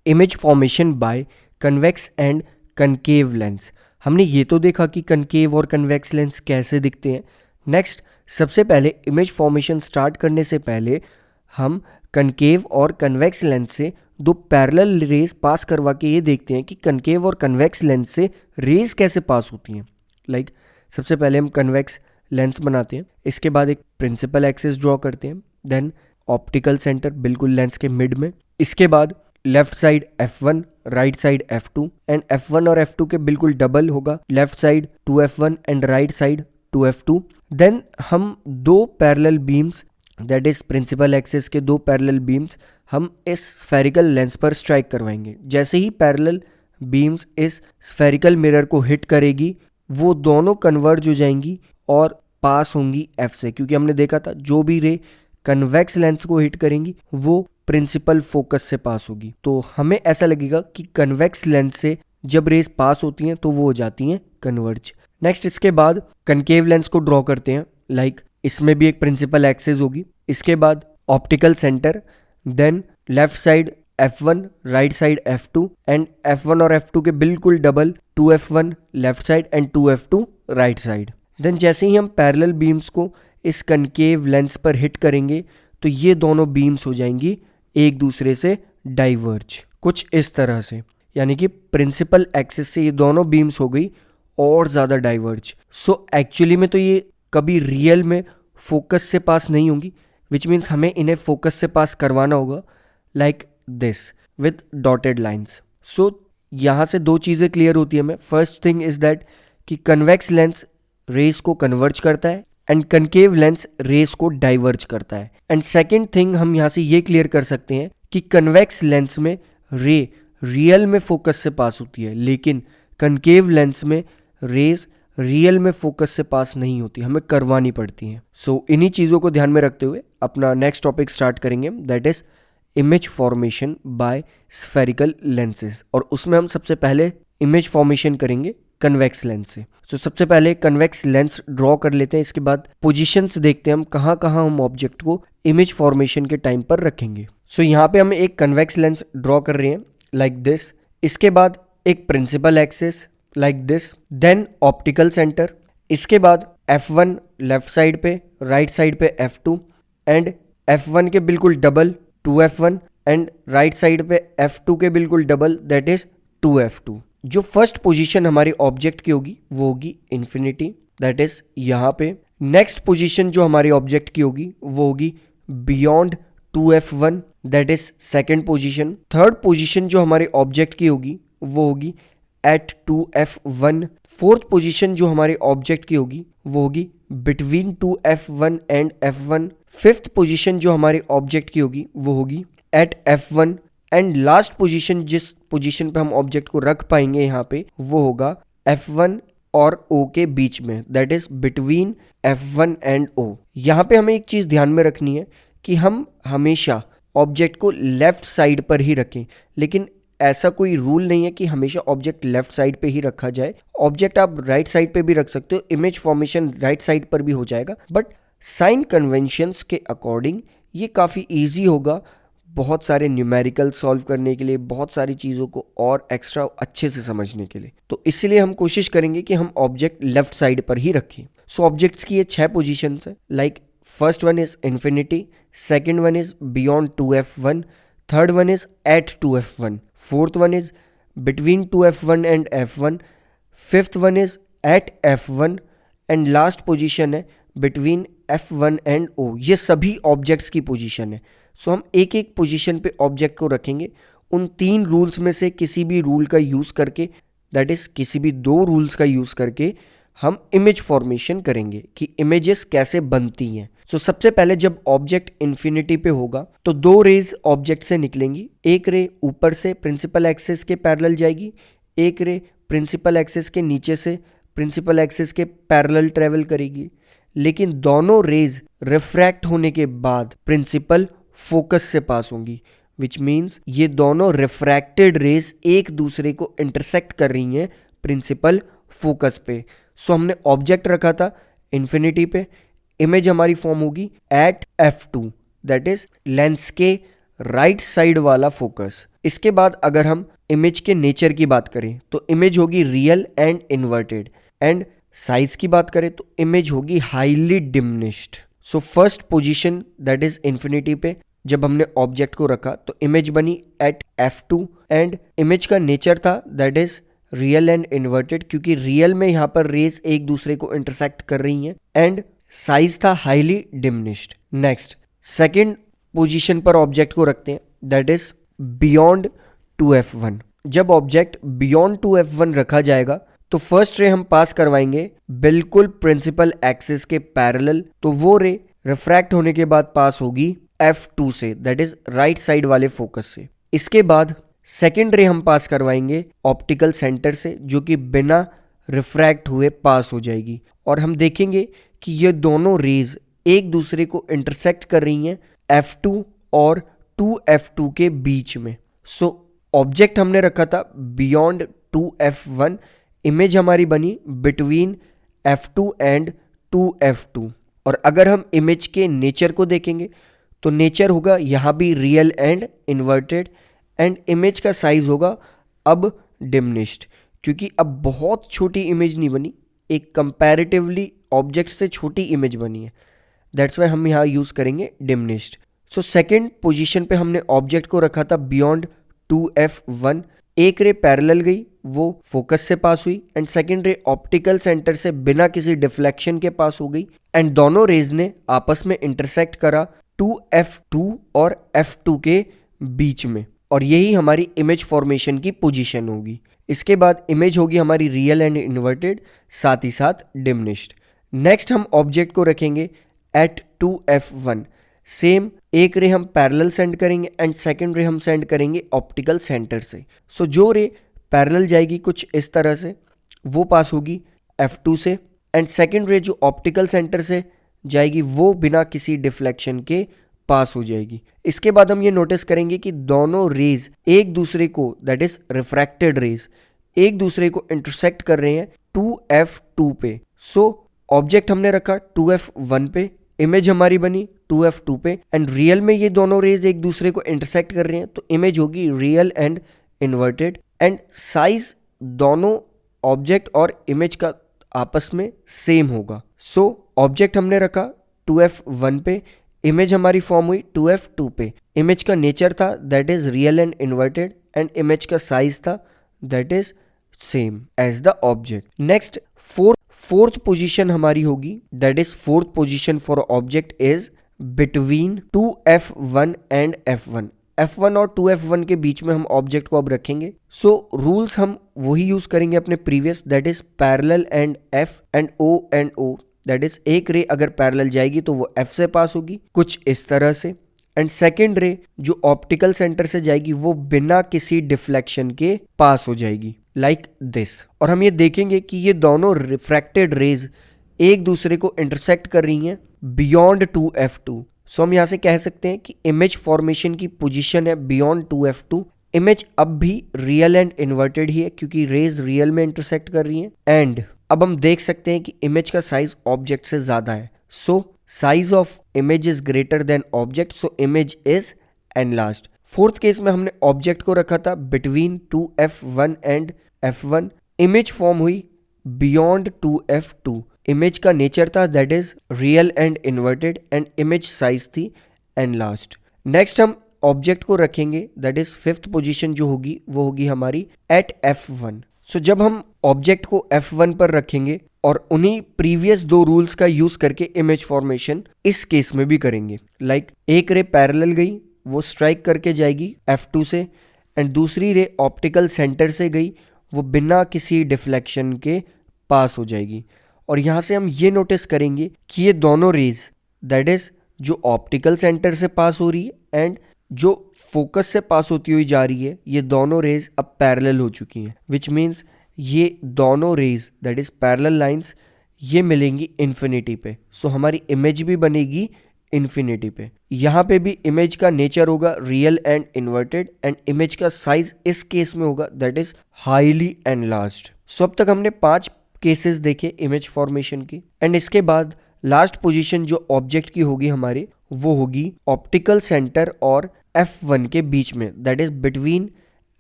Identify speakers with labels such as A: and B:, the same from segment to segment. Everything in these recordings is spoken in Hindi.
A: Image formation by convex and concave lens. हमने ये तो देखा कि कनकेव और कन्वेक्स लेंस कैसे दिखते हैं। नेक्स्ट, सबसे पहले इमेज फॉर्मेशन स्टार्ट करने से पहले हम कनकेव और कन्वेक्स लेंस से दो पैरेलल रेज पास करवा के ये देखते हैं कि कनकेव और कन्वेक्स लेंस से रेज कैसे पास होती हैं। लाइक सबसे पहले हम कन्वेक्स लेंस बनाते हैं, इसके बाद एक प्रिंसिपल एक्सिस ड्रॉ करते हैं, देन ऑप्टिकल सेंटर बिल्कुल लेंस के मिड में, इसके बाद left side f1, right side f2 and f1 और f2 के बिल्कुल डबल होगा, left side 2f1 and right side 2f2। Then हम दो parallel beams, that is principal axis के दो पैरेलल बीम्स हम इस स्फेरिकल लेंस पर स्ट्राइक करवाएंगे। जैसे ही पैरेलल बीम्स इस स्फेरिकल मिरर को हिट करेगी वो दोनों कन्वर्ज हो जाएंगी और पास होंगी f से, क्योंकि हमने देखा था जो भी रे कन्वेक्स लेंस को हिट करेंगी वो प्रिंसिपल फोकस से पास होगी। तो हमें ऐसा लगेगा कि कन्वेक्स लेंस से जब रेज पास होती हैं तो वो हो जाती हैं कन्वर्ज। नेक्स्ट, इसके बाद कनकेव लेंस को ड्रॉ करते हैं। लाइक इसमें भी एक प्रिंसिपल एक्सिस होगी, इसके बाद optical centre, then left side f1, right side f2 and f1 और f2 के बिल्कुल double 2f1 left side and 2f2 right side. Then जैसे ही हम पैरेलल बीम्स को इस कनकेव लेंस पर हिट करेंगे तो ये दोनों बीम्स हो जाएंगी एक दूसरे से डाइवर्ज, कुछ इस तरह से, यानी कि प्रिंसिपल एक्सिस से ये दोनों बीम्स हो गई और ज़्यादा डाइवर्ज। सो एक्चुअली में तो ये कभी रियल में फोकस से पास नहीं होंगी, विच मीन्स हमें इन्हें फोकस से पास करवाना होगा like this with dotted lines. So यहाँ से दो चीज़ें क्लियर होती है हमें। फर्स्ट थिंग इज दैट कि कन्वेक्स लेंस रेस को कन्वर्ज करता है एंड कनकेव लेंस रेस को डाइवर्ज करता है। एंड सेकेंड थिंग हम यहाँ से ये क्लियर कर सकते हैं कि कन्वेक्स लेंस में रे रियल में फोकस से पास होती है, लेकिन कनकेव लेंस में रेज रियल में फोकस से पास नहीं होती, हमें करवानी पड़ती हैं। सो इन्हीं चीज़ों को ध्यान में रखते हुए अपना नेक्स्ट टॉपिक स्टार्ट करेंगे, that is image formation by spherical lenses. और उसमें हम सबसे पहले इमेज फॉर्मेशन करेंगे कन्वेक्स लेंस से। सो सबसे पहले कन्वेक्स लेंस ड्रॉ कर लेते हैं, इसके बाद पोजीशंस देखते हैं हम कहाँ कहाँ हम ऑब्जेक्ट को इमेज फॉर्मेशन के टाइम पर रखेंगे। सो यहाँ पे हम एक कन्वेक्स लेंस ड्रॉ कर रहे हैं लाइक दिस, इसके बाद एक principal axis like this, then optical centre, इसके बाद f1 लेफ्ट साइड पे, राइट साइड पे f2 एंड f1 के बिल्कुल double 2f1 and right side पे f2 के बिल्कुल डबल दैट इज 2f2। जो फर्स्ट पोजीशन हमारी ऑब्जेक्ट की होगी वो होगी इन्फिनिटी, दैट इज यहाँ पे। नेक्स्ट पोजीशन जो हमारी ऑब्जेक्ट की होगी वो होगी beyond 2f1, that is second position. Third position जो हमारे ऑब्जेक्ट की होगी वो होगी एट 2f1। फोर्थ पोजीशन जो हमारे ऑब्जेक्ट की होगी वो होगी between 2f1 and f1। Fifth position जो हमारे ऑब्जेक्ट की होगी वो होगी at f1 and last position जिस पोजीशन पे हम ऑब्जेक्ट को रख पाएंगे यहाँ पे वो होगा f1 और o के बीच में, that is between f1 and o। यहाँ पे हमें एक चीज़ ध्यान में रखनी है कि हम हमेशा ऑब्जेक्ट को लेफ्ट साइड पर ही रखें, लेकिन ऐसा कोई रूल नहीं है कि हमेशा ऑब्जेक्ट लेफ्ट साइड पे ही रखा जाए। ऑब्जेक्ट आप राइट साइड पे भी रख सकते हो, इमेज फॉर्मेशन राइट साइड पर भी हो जाएगा, बट साइन कन्वेंशंस के अकॉर्डिंग ये काफ़ी इजी होगा बहुत सारे न्यूमेरिकल सॉल्व करने के लिए, बहुत सारी चीज़ों को और एक्स्ट्रा अच्छे से समझने के लिए। तो इसलिए हम कोशिश करेंगे कि हम ऑब्जेक्ट लेफ्ट साइड पर ही रखें। सो ऑब्जेक्ट्स की ये 6 पोजीशंस है, like first one is infinity, second one is beyond 2f1, third one is at 2f1, fourth one is between 2f1 and f1, fifth one is at f1 and last position है बिटवीन f1 एंड o। ये सभी ऑब्जेक्ट्स की पोजीशन है। सो हम एक एक पोजीशन पे ऑब्जेक्ट को रखेंगे, उन 3 रूल्स में से किसी भी रूल का यूज़ करके, दैट इज़ किसी भी 2 रूल्स का यूज़ करके हम इमेज फॉर्मेशन करेंगे कि इमेजेस कैसे बनती हैं। सो सबसे पहले जब ऑब्जेक्ट इन्फिनिटी पे होगा तो 2 रेज ऑब्जेक्ट से निकलेंगी, एक रे ऊपर से प्रिंसिपल एक्सिस के पैरेलल जाएगी, एक रे प्रिंसिपल एक्सिस के नीचे से प्रिंसिपल एक्सिस के पैरेलल ट्रेवल करेगी, लेकिन दोनों रेज रिफ्रैक्ट होने के बाद प्रिंसिपल फोकस से पास होंगी, विच मीन्स ये दोनों रिफ्रैक्टेड रेज एक दूसरे को इंटरसेक्ट कर रही हैं प्रिंसिपल फोकस पे। सो हमने ऑब्जेक्ट रखा था इन्फिनिटी पे, इमेज हमारी फॉर्म होगी at f2, that is lens के राइट साइड वाला फोकस। इसके बाद अगर हम इमेज के नेचर की बात करें तो इमेज होगी real and inverted, and size की बात करें तो इमेज होगी highly diminished. So first position that is infinity पे जब हमने ऑब्जेक्ट को रखा तो इमेज बनी एट f2, एंड इमेज का नेचर था that is real and inverted, क्योंकि रियल में यहाँ पर रेज एक दूसरे को इंटरसेक्ट कर रही हैं, एंड साइज था highly diminished. Next second position पर ऑब्जेक्ट को रखते हैं दैट इज बियॉन्ड 2f1। जब ऑब्जेक्ट बियॉन्ड 2f1 रखा जाएगा तो फर्स्ट रे हम पास करवाएंगे बिल्कुल प्रिंसिपल एक्सिस के पैरेलल, तो वो रे रिफ्रैक्ट होने के बाद पास होगी f2 से, दैट इज राइट साइड वाले फोकस से। इसके बाद सेकेंड रे हम पास करवाएंगे ऑप्टिकल सेंटर से, जो कि बिना रिफ्रैक्ट हुए पास हो जाएगी, और हम देखेंगे कि ये दोनों रेज एक दूसरे को इंटरसेक्ट कर रही हैं f2 और 2f2 के बीच में। सो ऑब्जेक्ट हमने रखा था बियॉन्ड 2f1, इमेज हमारी बनी बिटवीन f2 एंड 2f2। और अगर हम इमेज के नेचर को देखेंगे तो नेचर होगा यहाँ भी real and inverted, and image का साइज होगा अब डिमिनिश्ड, क्योंकि अब बहुत छोटी इमेज नहीं बनी, एक कंपैरेटिवली ऑब्जेक्ट से छोटी इमेज बनी है, दैट्स वाई हम यहाँ यूज करेंगे डिमिनिश्ड। सो सेकेंड पोजीशन पे हमने ऑब्जेक्ट को रखा था बियॉन्ड 2f1, एक रे पैरेलल गई, वो फोकस से पास हुई, and second ray optical centre से बिना किसी डिफ्लेक्शन के पास हो गई, एंड दोनों रेज ने आपस में इंटरसेक्ट करा 2f2 और f2 के बीच में, और यही हमारी इमेज फॉर्मेशन की पोजीशन होगी। इसके बाद इमेज होगी हमारी रियल एंड इन्वर्टेड, साथ ही साथ डिमिनिश्ड। नेक्स्ट हम ऑब्जेक्ट को रखेंगे एट 2f1, सेम एक रे हम पैरेलल सेंड करेंगे एंड सेकेंड रे हम सेंड करेंगे ऑप्टिकल सेंटर से। सो जो रे पैरेलल जाएगी कुछ इस तरह से, वो पास होगी f2 से, एंड सेकेंड रे जो ऑप्टिकल सेंटर से जाएगी वो बिना किसी डिफ्लेक्शन के पास हो जाएगी। इसके बाद हम ये नोटिस करेंगे कि दोनों रेज एक दूसरे को, दैट इज रिफ्रैक्टेड रेज, एक दूसरे को इंटरसेक्ट कर रहे हैं 2f2 पे। सो ऑब्जेक्ट हमने रखा 2f1 पे, इमेज हमारी बनी 2f2 पे, एंड रियल में ये दोनों रेज एक दूसरे को इंटरसेक्ट कर रहे हैं, तो इमेज होगी real and inverted, and size दोनों ऑब्जेक्ट और इमेज का आपस में सेम होगा। सो ऑब्जेक्ट हमने रखा 2f1 पे, इमेज हमारी फॉर्म हुई 2f2 पे, इमेज का नेचर था that is real and inverted, and image का साइज था that is same as the object. Next fourth position हमारी होगी that is fourth position for object is between 2f1 and f1। f1 और 2f1 के बीच में हम ऑब्जेक्ट को अब रखेंगे। सो रूल्स हम वही यूज करेंगे अपने previous, that is parallel and f and o, that is एक रे अगर पैरेलल जाएगी तो वो f से पास होगी कुछ इस तरह से, एंड सेकेंड रे जो ऑप्टिकल सेंटर से जाएगी वो बिना किसी डिफ्लेक्शन के पास हो जाएगी लाइक दिस। और हम ये देखेंगे कि ये दोनों रिफ्रैक्टेड रेज एक दूसरे को इंटरसेक्ट कर रही हैं बियॉन्ड 2f2। सो हम यहाँ से कह सकते हैं कि इमेज फॉर्मेशन की पोजीशन है बियॉन्ड 2f2। इमेज अब भी रियल एंड इन्वर्टेड ही है क्योंकि रेज रियल में इंटरसेक्ट कर रही हैं, एंड अब हम देख सकते हैं कि इमेज का साइज ऑब्जेक्ट से ज्यादा है। So size of image is greater than object, so image is enlarged. Fourth case में हमने ऑब्जेक्ट को रखा था between 2f1 and f1, image form हुई बियॉन्ड 2f2, इमेज का नेचर था that is real and inverted, and image size थी एनलार्ज्ड। नेक्स्ट हम ऑब्जेक्ट को रखेंगे दैट इज फिफ्थ पोजीशन जो होगी वो होगी हमारी एट f1। सो जब हम ऑब्जेक्ट को f1 पर रखेंगे और उन्हीं प्रीवियस दो रूल्स का यूज करके इमेज फॉर्मेशन इस केस में भी करेंगे, लाइक एक रे पैरेलल गई वो स्ट्राइक करके जाएगी f2 से, एंड दूसरी रे ऑप्टिकल सेंटर से गई वो बिना किसी डिफ्लेक्शन के पास हो जाएगी। और यहाँ से हम ये नोटिस करेंगे कि ये दोनों रेज दैट इज जो ऑप्टिकल सेंटर से पास हो रही है एंड जो फोकस से पास होती हुई जा रही है, ये दोनों रेज अब पैरेलल हो चुकी हैं, विच मीन्स ये दोनों rays that is parallel lines ये मिलेंगी इन्फिनिटी पे। सो हमारी इमेज भी बनेगी इन्फिनिटी पे। यहाँ पे भी इमेज का नेचर होगा real and inverted, and image का साइज इस केस में होगा दैट इज हाईली एनलार्ज्ड। सो अब तक हमने 5 केसेस देखे इमेज फॉर्मेशन की, एंड इसके बाद लास्ट पोजीशन जो ऑब्जेक्ट की होगी हमारी वो होगी ऑप्टिकल सेंटर और F1 के बीच में, that is between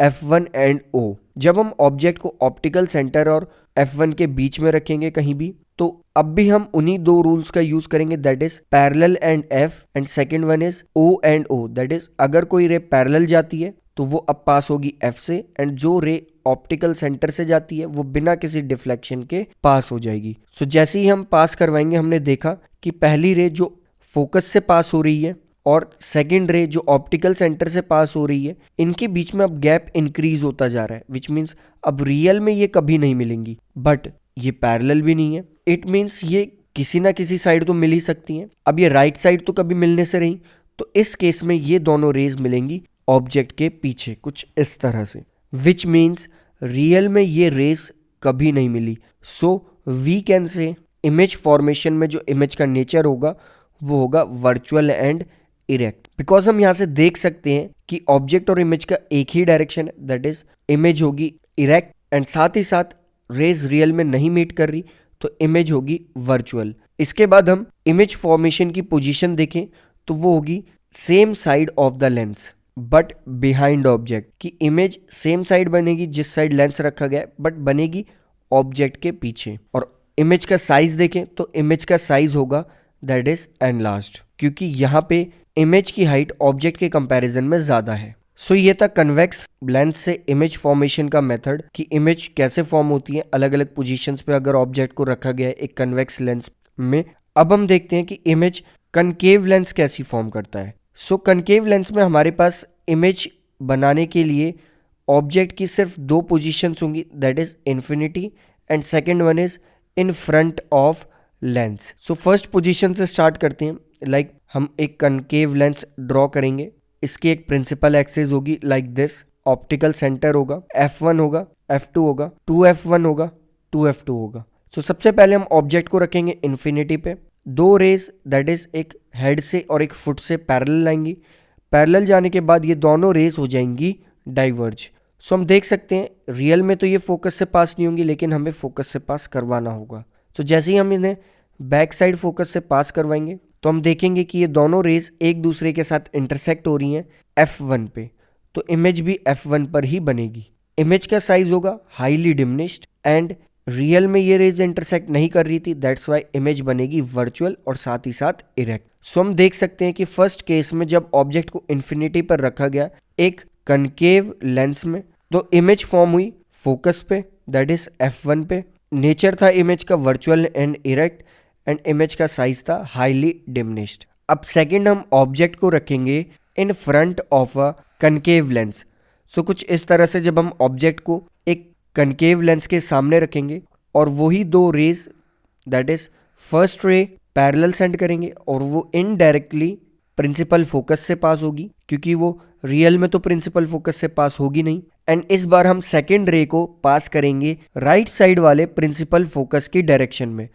A: F1 and O। जब हम ऑब्जेक्ट को ऑप्टिकल सेंटर और F1 के बीच में रखेंगे कहीं भी, तो अब भी हम उन्हीं दो रूल्स का यूज करेंगे, that is parallel and F and second one is O and O। That is अगर कोई रे पैरेलल जाती है तो वो अब पास होगी F से, एंड जो रे ऑप्टिकल सेंटर से जाती है वो बिना किसी डिफ्लेक्शन के पास हो जाएगी। सो जैसे ही हम पास करवाएंगे, हमने देखा कि पहली रे जो फोकस से पास हो रही है और सेकेंड रे जो ऑप्टिकल सेंटर से पास हो रही है, इनके बीच में अब गैप इंक्रीज होता जा रहा है, विच मीन्स अब रियल में ये कभी नहीं मिलेंगी, बट ये पैरेलल भी नहीं है। इट मीन्स ये किसी ना किसी साइड तो मिल ही सकती हैं। अब ये राइट साइड तो कभी मिलने से रही, तो इस केस में ये दोनों रेज मिलेंगी ऑब्जेक्ट के पीछे कुछ इस तरह से, विच मीन्स रियल में ये रेज कभी नहीं मिली। So we can say image formation में जो इमेज का नेचर होगा वो होगा वर्चुअल एंड इरेक्ट, बिकॉज हम यहाँ से देख सकते हैं कि ऑब्जेक्ट और इमेज का एक ही डायरेक्शन है, दैट इज इमेज होगी इरेक्ट, एंड साथ ही साथ रेज रियल में नहीं मीट कर रही तो इमेज होगी वर्चुअल। इसके बाद हम इमेज फॉर्मेशन की पोजीशन देखें तो वो होगी same side of the lens but behind object, की इमेज सेम साइड बनेगी जिस साइड लेंस रखा गया है, बट बनेगी ऑब्जेक्ट के पीछे। और इमेज का साइज देखें तो इमेज का साइज होगा दैट इज एनलार्ज्ड, क्योंकि यहाँ पे इमेज की हाइट ऑब्जेक्ट के कंपैरिजन में ज्यादा है। सो ये था कन्वेक्स लेंस से इमेज फॉर्मेशन का मेथड, कि इमेज कैसे फॉर्म होती है अलग अलग पोजीशंस पे अगर ऑब्जेक्ट को रखा गया है एक कन्वेक्स लेंस में। अब हम देखते हैं कि इमेज कनकेव लेंस कैसी फॉर्म करता है। सो कनकेव लेंस में हमारे पास इमेज बनाने के लिए ऑब्जेक्ट की सिर्फ दो पोजीशंस होंगी, that is infinity and second one is in front of lens. So first position से स्टार्ट करते हैं। लाइक हम एक कनकेव लेंस ड्रॉ करेंगे, इसकी एक प्रिंसिपल एक्सिस होगी लाइक दिस, ऑप्टिकल सेंटर होगा, F1 होगा, F2 होगा, 2F1 होगा, 2F2 होगा। सो सबसे पहले हम ऑब्जेक्ट को रखेंगे इन्फिनिटी पे, दो रेज दैट इज एक हेड से और एक फुट से पैरेलल आएंगी। पैरेलल जाने के बाद ये दोनों रेज हो जाएंगी डाइवर्ज। सो हम देख सकते हैं रियल में तो ये फोकस से पास नहीं होंगी, लेकिन हमें फोकस से पास करवाना होगा। तो जैसे ही हम इन्हें बैक साइड फोकस से पास करवाएंगे तो हम देखेंगे कि ये दोनों रेज एक दूसरे के साथ इंटरसेक्ट हो रही हैं F1 पे, तो इमेज भी F1 पर ही बनेगी। इमेज का साइज होगा हाईली डिमिनिश्ड, एंड रियल में ये रेज इंटरसेक्ट नहीं कर रही थी, दैट्स वाई इमेज बनेगी वर्चुअल और साथ ही साथ इरेक्ट। सो हम देख सकते हैं कि फर्स्ट केस में जब ऑब्जेक्ट को इन्फिनिटी पर रखा गया एक कनकेव लेंस में, तो इमेज फॉर्म हुई फोकस पे दैट इज F1 पे, नेचर था इमेज का virtual and erect, and image का साइज था हाईली डिमिनिश्ड। अब सेकंड हम ऑब्जेक्ट को रखेंगे in front of a concave lens. So कुछ इस तरह से जब हम ऑब्जेक्ट को एक कनकेव लेंस के सामने रखेंगे और वही दो rays that is first ray parallel send करेंगे और वो इनडायरेक्टली प्रिंसिपल फोकस से पास होगी, क्योंकि वो रियल में तो प्रिंसिपल फोकस से पास होगी नहीं। एंड इस बार हम सेकेंड रे को पास करेंगे राइट साइड वाले प्रिंसिपल फोकस की डायरेक्शन में।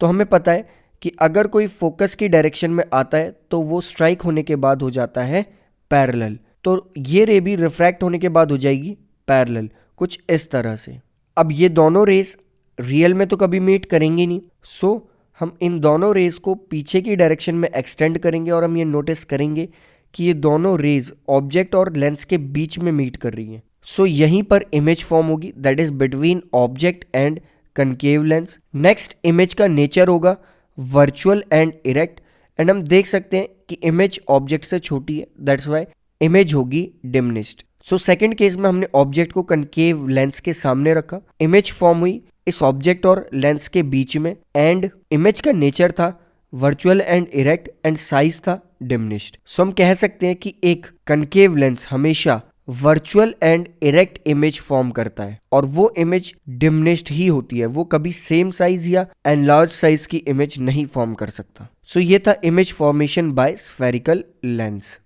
A: तो हमें पता है कि अगर कोई फोकस की डायरेक्शन में आता है तो वो स्ट्राइक होने के बाद हो जाता है पैरेलल, तो ये रे भी रिफ्रैक्ट होने के बाद हो जाएगी पैरेलल, कुछ इस तरह से। अब ये दोनों रेस रियल में तो कभी मीट करेंगी नहीं, सो हम इन दोनों रेस को पीछे की डायरेक्शन में एक्सटेंड करेंगे और हम ये नोटिस करेंगे कि ये दोनों रेज ऑब्जेक्ट और लेंस के बीच में मीट कर रही हैं। सो यहीं पर इमेज फॉर्म होगी that is between object and concave lens. Next image का नेचर होगा वर्चुअल एंड इरेक्ट, एंड हम देख सकते हैं कि इमेज ऑब्जेक्ट से छोटी है, दैट्स वाई इमेज होगी डिमिनिश्ड। सो सेकंड केस में हमने ऑब्जेक्ट को कनकेव लेंस के सामने रखा, इमेज फॉर्म हुई इस ऑब्जेक्ट और लेंस के बीच में, एंड इमेज का नेचर था virtual and erect and size था डिमिनिश्ड। सो हम कह सकते हैं कि एक कनकेव लेंस हमेशा virtual and erect image form करता है और वो इमेज डिमिनिश्ड ही होती है, वो कभी सेम साइज या एनलार्ज साइज की इमेज नहीं फॉर्म कर सकता। सो ये था image formation by spherical lens.